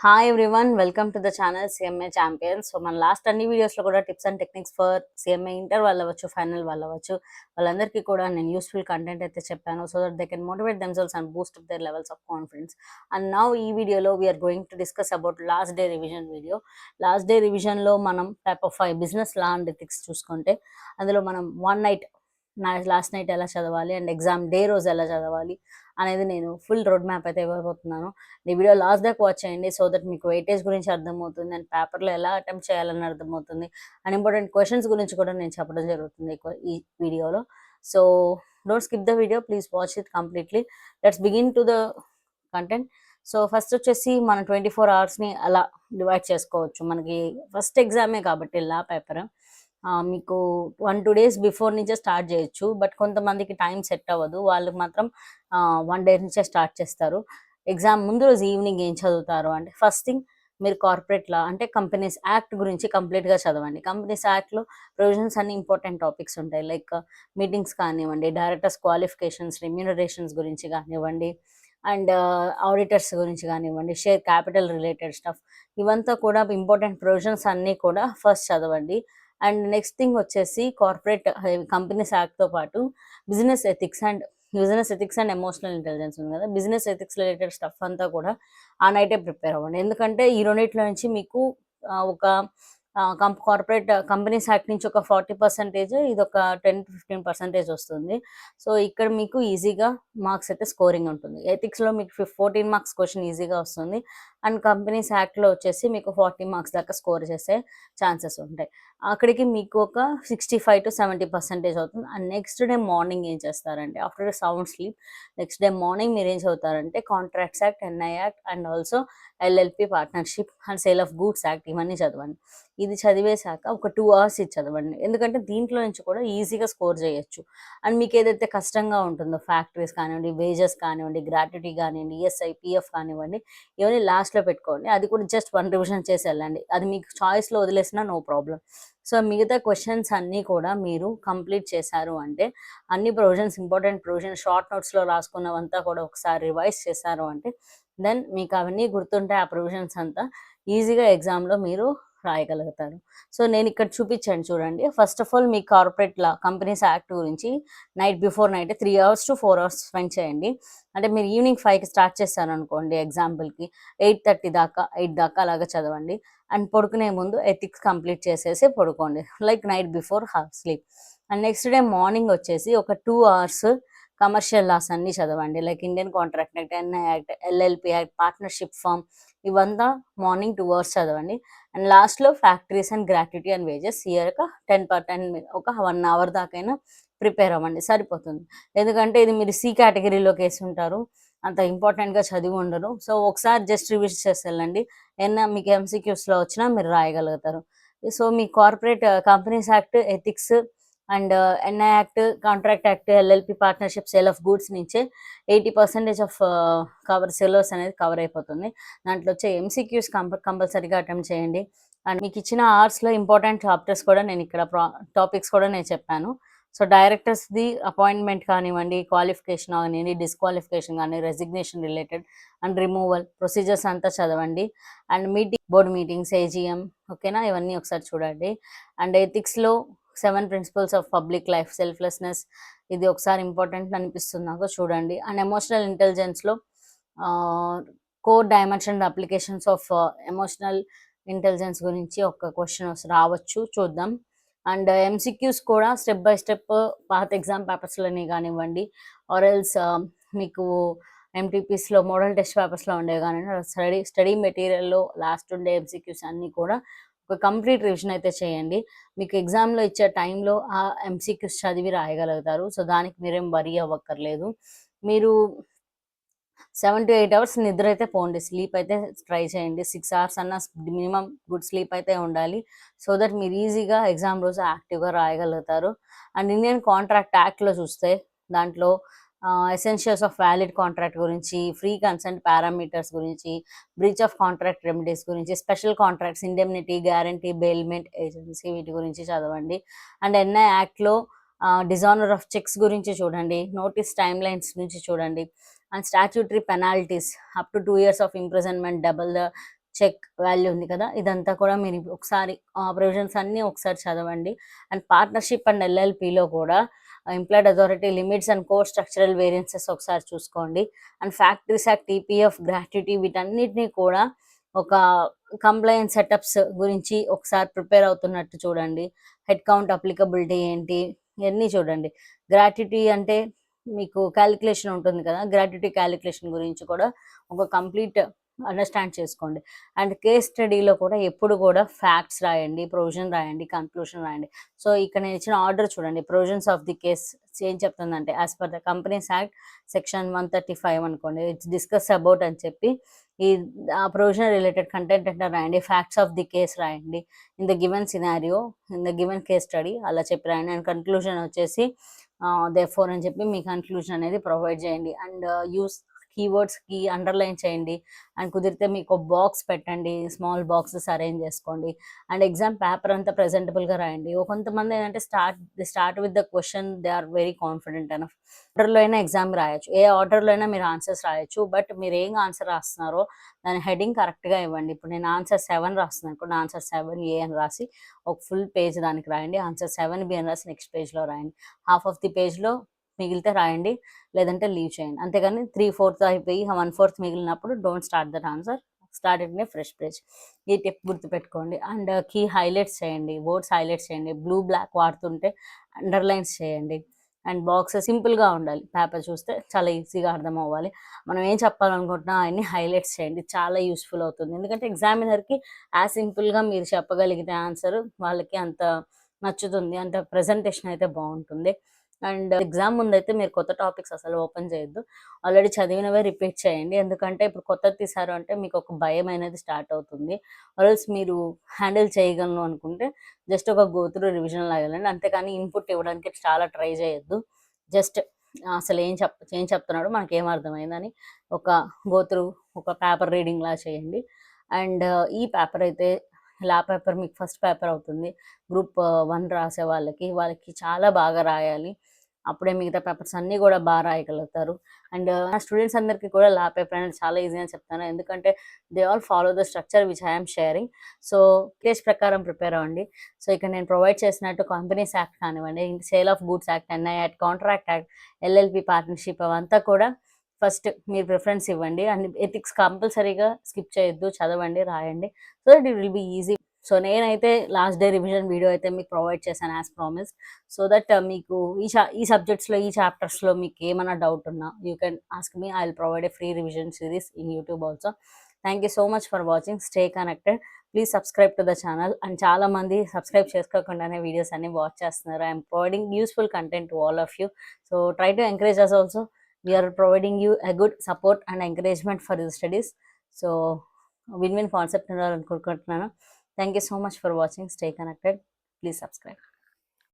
Hi everyone, welcome to the channel CMA champions. So మన last అన్ని వీడియోస్లో కూడా tips and techniques for CMA inter వాళ్ళు అవ్వచ్చు, ఫైనల్ వాళ్ళు అవ్వచ్చు, వాళ్ళందరికీ కూడా నేను యూస్ఫుల్ కంటెంట్ అయితే చెప్పాను. So that they can motivate themselves and boost up their levels of confidence. And now ఈ వీడియోలో we are going to discuss about last day revision video. Last day రివిజన్లో మనం type of 5 business law and ethics చూసుకుంటే, అందులో మనం last night ఎలా చదవాలి and exam day రోజు ఎలా చదవాలి అనేది నేను ఫుల్ రోడ్ మ్యాప్ అయితే ఇవ్వబోతున్నాను. ఈ వీడియో లాస్ట్ దాకా వాచ్ చేయండి, సో దట్ మీకు వెయిటేజ్ గురించి అర్థమవుతుంది అండ్ పేపర్లో ఎలా అటెంప్ట్ చేయాలని అర్థమవుతుంది అండ్ ఇంపార్టెంట్ క్వశ్చన్స్ గురించి కూడా నేను చెప్పడం జరుగుతుంది ఈ వీడియోలో. So don't skip the video, please watch it completely. Let's begin to the content. So first వచ్చేసి మన 24 అవర్స్ని అలా డివైడ్ చేసుకోవచ్చు. మనకి ఫస్ట్ ఎగ్జామే కాబట్టి లా పేపర్ మీకు 1-2 డేస్ బిఫోర్ నుంచే స్టార్ట్ చేయొచ్చు. బట్ కొంతమందికి టైం సెట్ అవ్వదు, వాళ్ళకి మాత్రం 1 డే నుంచే స్టార్ట్ చేస్తారు. ఎగ్జామ్ ముందు రోజు ఈవినింగ్ ఏం చదువుతారు అంటే, ఫస్ట్ థింగ్ మీరు కార్పొరేట్ లా అంటే కంపెనీస్ యాక్ట్ గురించి కంప్లీట్గా చదవండి. కంపెనీస్ యాక్ట్లో ప్రొవిజన్స్ అన్ని ఇంపార్టెంట్ టాపిక్స్ ఉంటాయి. లైక్ మీటింగ్స్ కానివ్వండి, డైరెక్టర్స్ క్వాలిఫికేషన్స్, రెమ్యూనరేషన్స్ గురించి కానివ్వండి, అండ్ ఆడిటర్స్ గురించి కానివ్వండి, షేర్ క్యాపిటల్ రిలేటెడ్ స్టఫ్, ఇవంతా కూడా ఇంపార్టెంట్ ప్రొవిజన్స్ అన్నీ కూడా ఫస్ట్ చదవండి. అండ్ నెక్స్ట్ థింగ్ వచ్చేసి కార్పొరేట్ కంపెనీస్ యాక్ట్తో పాటు business ethics and emotional intelligence ఉంది కదా, బిజినెస్ ఎథిక్స్ రిలేటెడ్ స్టఫ్ అంతా కూడా ఆ నైటే ప్రిపేర్ అవ్వండి. ఎందుకంటే ఈ రెండిట్లో నుంచి మీకు ఒక కార్పొరేట్ కంపెనీస్ యాక్ట్ నుంచి ఒక 40%, ఇది ఒక 10-15% వస్తుంది. సో ఇక్కడ మీకు ఈజీగా మార్క్స్ అయితే స్కోరింగ్ ఉంటుంది. ఎథిక్స్లో మీకు 14 మార్క్స్ క్వశ్చన్ ఈజీగా వస్తుంది అండ్ కంపెనీస్ యాక్ట్లో వచ్చేసి మీకు 40 మార్క్స్ దాకా స్కోర్ చేసే ఛాన్సెస్ ఉంటాయి. అక్కడికి మీకు ఒక 65-70% అవుతుంది. అండ్ నెక్స్ట్ డే మార్నింగ్ ఏం చేస్తారంటే, after sound sleep next day morning మీరు ఏం చదువుతారంటే, contracts act, NI act and also LLP, partnership and sale of goods act, ఇవన్నీ చదవండి. ఇది చదివేశాక ఒక 2 అవర్స్ ఇది చదవండి, ఎందుకంటే దీంట్లో నుంచి కూడా ఈజీగా స్కోర్ చేయొచ్చు. అండ్ మీకు ఏదైతే కష్టంగా ఉంటుందో, ఫ్యాక్టరీస్ కానివ్వండి, వేజెస్ కానివ్వండి, గ్రాట్యుటీ కానివ్వండి, ఈఎస్ఐ, పిఎఫ్ కానివ్వండి, ఇవన్నీ లాస్ట్లో పెట్టుకోండి. అది కూడా జస్ట్ 1 రివిజన్ చేసి వెళ్ళండి, అది మీకు చాయిస్లో వదిలేసినా నో ప్రాబ్లం. సో మిగతా క్వశ్చన్స్ అన్నీ కూడా మీరు కంప్లీట్ చేశారు అంటే, అన్ని ప్రొవిజన్స్, ఇంపార్టెంట్ ప్రొవిజన్స్, షార్ట్ నోట్స్లో రాసుకున్నవంతా కూడా ఒకసారి రివైజ్ చేశారు అంటే, దెన్ మీకు అవన్నీ గుర్తుంటే ఆ ప్రొవిజన్స్ అంతా ఈజీగా ఎగ్జామ్లో మీరు రాయగలుగుతారు. సో నేను ఇక్కడ చూపించాను చూడండి. ఫస్ట్ ఆఫ్ ఆల్ మీ కార్పొరేట్ లా కంపెనీస్ యాక్ట్ గురించి night before 3 hours to 4 hours spend చేయండి. అంటే మీరు ఈవినింగ్ 5కి స్టార్ట్ చేశారు అనుకోండి, ఎగ్జాంపుల్కి 8:30 దాకా 8 దాకా అలాగా చదవండి. అండ్ పడుకునే ముందు ఎథిక్స్ కంప్లీట్ చేసేసి పడుకోండి, like night before sleep. And next day morning వచ్చేసి ఒక 2 అవర్స్ కమర్షియల్ లాస్ అన్నీ చదవండి, like Indian contract act, NI act, LLP act, partnership firm, ఇవంతా మార్నింగ్ 2 అవర్స్ చదవండి. అండ్ లాస్ట్లో factories and gratuity and wages ఒక 10% ఒక 1 అవర్ దాకైనా ప్రిపేర్ అవ్వండి, సరిపోతుంది. ఎందుకంటే ఇది మీరు సి కేటగిరీలోకి వేసి ఉంటారు, అంత ఇంపార్టెంట్గా చదివి ఉండరు. సో ఒకసారి జస్ట్ రివిజ్ చేసి వెళ్ళండి, మీకు ఎంసీక్యూస్లో వచ్చినా మీరు రాయగలుగుతారు. సో మీ corporate companies act, ethics and NI act, contract act, LLP, partnership, sale of goods నుంచే 80% ఆఫ్ సిలబస్ అనేది కవర్ అయిపోతుంది. దాంట్లో వచ్చే ఎంసీక్యూస్ కంపల్సరీగా అటెంప్ట్ చేయండి. అండ్ మీకు ఇచ్చిన అవర్స్లో ఇంపార్టెంట్ చాప్టర్స్ కూడా నేను ఇక్కడ టాపిక్స్ కూడా నేను చెప్పాను. సో డైరెక్టర్స్ది అపాయింట్మెంట్ కానివ్వండి, క్వాలిఫికేషన్ కానివ్వండి, డిస్క్వాలిఫికేషన్ కానీ, resignation related and removal procedures అంతా చదవండి. అండ్ బోర్డ్ మీటింగ్స్, ఏజిఎం, ఓకేనా, ఇవన్నీ ఒకసారి చూడండి. అండ్ ఎథిక్స్లో 7 principles of public life, selflessness, ఇది ఒకసారి ఇంపార్టెంట్ అనిపిస్తుంది నాకు, చూడండి. అండ్ ఎమోషనల్ ఇంటెలిజెన్స్లో core dimension applications of emotional intelligence గురించి ఒక క్వశ్చన్ రావచ్చు, చూద్దాం. అండ్ ఎంసీక్యూస్ కూడా స్టెప్ బై స్టెప్ పాత ఎగ్జామ్ పేపర్స్లోనే కానివ్వండి, ఆర్ఎల్స్ మీకు ఎంటీపీస్లో మోడల్ టెస్ట్ పేపర్స్లో ఉండేవి కానివ్వండి, స్టడీ మెటీరియల్లో లాస్ట్ ఉండే ఎంసీక్యూస్ అన్నీ కూడా ఒక కంప్లీట్ రివిజన్ అయితే చేయండి. మీకు ఎగ్జామ్లో ఇచ్చే టైంలో ఆ ఎంసీక్యూస్ చదివి రాయగలుగుతారు. సో దానికి మీరేం వరీ అవ్వక్కర్లేదు. మీరు 7 to 8 అవర్స్ నిద్ర అయితే పోండి, స్లీప్ అయితే ట్రై చేయండి. 6 అవర్స్ అన్న మినిమం గుడ్ స్లీప్ అయితే ఉండాలి, సో దట్ మీరు ఈజీగా ఎగ్జామ్ రోజు యాక్టివ్గా రాయగలుగుతారు. అండ్ ఇండియన్ కాంట్రాక్ట్ యాక్ట్లో చూస్తే దాంట్లో ఎసెన్షియల్స్ ఆఫ్ వ్యాలిడ్ కాంట్రాక్ట్ గురించి, ఫ్రీ కన్సెంట్ పారామీటర్స్ గురించి, బ్రీచ్ ఆఫ్ కాంట్రాక్ట్ రెమెడీస్ గురించి, special contracts, indemnity, guarantee, bailment agency, వీటి గురించి చదవండి. అండ్ ఎన్ఐ యాక్ట్లో డిజానర్ ఆఫ్ చెక్స్ గురించి చూడండి, నోటీస్ టైమ్ లైన్స్ నుంచి చూడండి. And statutory penalties up to 2 years of imprisonment, double the cheque value ఉంది కదా, ఇదంతా కూడా మీరు ఒకసారి ప్రొవిజన్స్ అన్నీ ఒకసారి చదవండి. అండ్ పార్ట్నర్షిప్ అండ్ ఎల్ఎల్పిలో కూడా employed authority limits and core structural variances ఒకసారి చూసుకోండి. And factories act, TPF, gratuity వీటన్నిటిని కూడా ఒక కంప్లైన్స్ సెటప్స్ గురించి ఒకసారి ప్రిపేర్ అవుతున్నట్టు చూడండి. హెడ్ కౌంట్ అప్లికబిలిటీ ఏంటి ఇవన్నీ చూడండి. గ్రాట్యుటీ అంటే మీకు క్యాలిక్యులేషన్ ఉంటుంది కదా, గ్రాట్యుటీ క్యాలిక్యులేషన్ గురించి కూడా ఒక కంప్లీట్ అండర్స్టాండ్ చేసుకోండి. అండ్ కేస్ స్టడీలో కూడా ఎప్పుడు కూడా ఫ్యాక్ట్స్ రాయండి, ప్రొవిజన్ రాయండి, కన్క్లూషన్ రాయండి. సో ఇక్కడ నేను ఇచ్చిన ఆర్డర్ చూడండి, ప్రొవిజన్స్ ఆఫ్ ది కేస్ ఏం చెప్తుందంటే as per the companies act section 135 అనుకోండి, ఇట్స్ డిస్కస్ అబౌట్ అని చెప్పి ఈ ఆ ప్రొవిజన్ రిలేటెడ్ కంటెంట్ అంటే రాయండి, ఫ్యాక్ట్స్ ఆఫ్ ది కేస్ రాయండి, in the given scenario, in the given case study అలా చెప్పి రాయండి. అండ్ కన్క్లూజన్ వచ్చేసి దేర్ఫోర్ అని చెప్పి మీ కన్క్లూజన్ అనేది ప్రొవైడ్ చేయండి. అండ్ యూస్ కీవర్డ్స్కి అండర్లైన్ చేయండి. అండ్ కుదిరితే మీకు బాక్స్ పెట్టండి, స్మాల్ బాక్సెస్ అరేంజ్ చేసుకోండి. అండ్ ఎగ్జామ్ పేపర్ అంతా ప్రెజెంటబుల్గా రాయండి. కొంతమంది ఏంటంటే start with the question, they are very confident enough. ఆర్డర్లో అయినా ఎగ్జామ్ రాయొచ్చు, ఏ ఆర్డర్లో అయినా మీరు ఆన్సర్స్ రాయొచ్చు. బట్ మీరు ఏం ఆన్సర్ రాస్తున్నారో దాని హెడింగ్ కరెక్ట్గా ఇవ్వండి. ఇప్పుడు నేను ఆన్సర్ 7 రాస్తున్నాను అనుకోండి, ఆన్సర్ 7A అని రాసి ఒక ఫుల్ పేజ్ దానికి రాయండి. ఆన్సర్ 7B అని రాసి నెక్స్ట్ పేజ్లో రాయండి. హాఫ్ ఆఫ్ ది పేజ్లో మిగిలితే రాయండి, లేదంటే లీవ్ చేయండి. అంతేగాని 3/4 అయిపోయి 1/4 మిగిలినప్పుడు don't start that answer, start it in fresh page. ఈ టిప్ గుర్తుపెట్టుకోండి. అండ్ కీ హైలైట్స్ చేయండి, వర్డ్స్ హైలైట్స్ చేయండి. బ్లూ బ్లాక్ వాడుతుంటే అండర్లైన్స్ చేయండి. అండ్ బాక్స్ సింపుల్గా ఉండాలి, పేపర్ చూస్తే చాలా ఈజీగా అర్థం అవ్వాలి. మనం ఏం చెప్పాలనుకుంటున్నా అవన్నీ హైలైట్స్ చేయండి, చాలా యూస్ఫుల్ అవుతుంది. ఎందుకంటే ఎగ్జామినర్కి యాజ్ సింపుల్గా మీరు చెప్పగలిగితే ఆన్సర్ వాళ్ళకి అంత నచ్చుతుంది, అంత ప్రజెంటేషన్ అయితే బాగుంటుంది. అండ్ ఎగ్జామ్ ముందైతే మీరు కొత్త టాపిక్స్ అసలు ఓపెన్ చేయొద్దు, ఆల్రెడీ చదివినవే రిపీట్ చేయండి. ఎందుకంటే ఇప్పుడు కొత్తది తీసారు అంటే మీకు ఒక భయం అనేది స్టార్ట్ అవుతుంది. ఆల్స్ మీరు హ్యాండిల్ చేయగలను అనుకుంటే జస్ట్ ఒక గోత్రూ రివిజన్ లాగలండి, అంతేకాని ఇన్పుట్ ఇవ్వడానికి చాలా ట్రై చేయొద్దు. జస్ట్ అసలు ఏం చెప్తున్నాడో మనకి ఏం అర్థమైందని ఒక గోత్రూ, ఒక పేపర్ రీడింగ్ లా చేయండి. అండ్ ఈ పేపర్ అయితే లా పేపర్ మీకు ఫస్ట్ పేపర్ అవుతుంది. గ్రూప్ 1 రాసే వాళ్ళకి చాలా బాగా రాయాలి, అప్పుడే మిగతా పేపర్స్ అన్నీ కూడా బాగా రాయగలుగుతారు. అండ్ నా స్టూడెంట్స్ అందరికీ కూడా లా పేపర్ అనేది చాలా ఈజీ అని చెప్తాను, ఎందుకంటే they all follow the structure which I'm sharing. So case ప్రకారం ప్రిపేర్ అవ్వండి. సో ఇక్కడ నేను ప్రొవైడ్ చేసినట్టు కంపెనీస్ యాక్ట్ కానివ్వండి, sale of goods act, NI act, contract act, LLP partnership అవంతా కూడా ఫస్ట్ మీరు ప్రిఫరెన్స్ ఇవ్వండి. అండ్ ఎథిక్స్ కంపల్సరీగా స్కిప్ చేయొద్దు, చదవండి, రాయండి. So that it will be easy. So నేనైతే లాస్ట్ డే రివిజన్ వీడియో అయితే మీకు ప్రొవైడ్ చేశాను యాజ్ ప్రామిస్. సో దట్ మీకు ఈ సబ్జెక్ట్స్లో, ఈ చాప్టర్స్లో మీకు ఏమైనా డౌట్ ఉన్నా you can ask me, I will provide a free revision series in YouTube also. Thank you so much for watching, stay connected, please subscribe to the channel. And చాలామంది subscribe చేసుకోకుండానే videos అన్ని watch చేస్తున్నారు. I'm providing useful content to all of you. So try to encourage us also. We are providing you a good support and encouragement for your studies. So win-win concept. Thank you so much for watching. Stay connected. Please subscribe.